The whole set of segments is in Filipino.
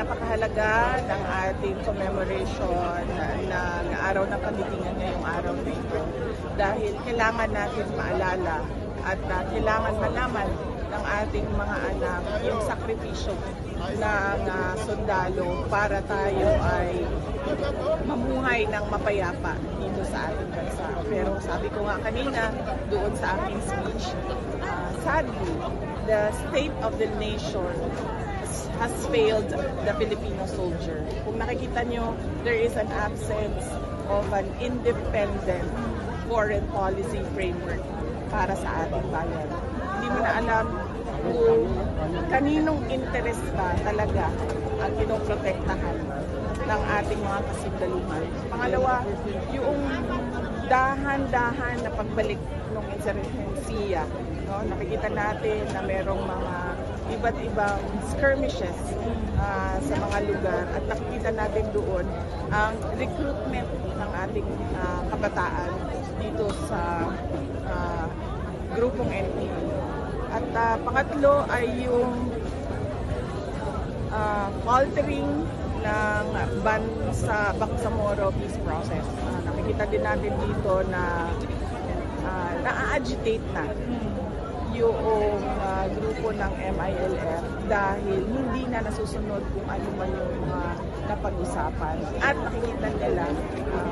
napakahalaga ng ating commemoration ng Araw ng Kagitingan ngayong araw na ito dahil kailangan natin maalala at kailangan malaman ng ating mga anak yung sakripisyo ng sundalo para tayo ay mamuhay ng mapayapa dito sa ating bansa. Pero sabi ko nga kanina doon sa aking speech, sadly, the state of the nation has failed the Filipino soldier. Kung nakikita nyo, there is an absence of an independent foreign policy framework para sa ating bayan. Hindi mo na alam kung kaninong interest ba talaga ang kinoprotektahan ng ating mga kasundaluhan. Pangalawa, yung dahan-dahan na pagbalik ng insurgensiya. No? Nakikita natin na merong mga iba't ibang skirmishes sa mga lugar at nakikita natin doon ang recruitment ng ating kabataan dito sa grupong NPA. At pangatlo ay yung altering ng ban sa Bangsamoro peace process. Nakikita din natin dito na na-agitate na yung grupo ng MILF dahil hindi na nasusunod kung ano man yung mga napag-usapan. At nakikita nila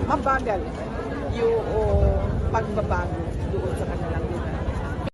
mabagal yung pagbabago doon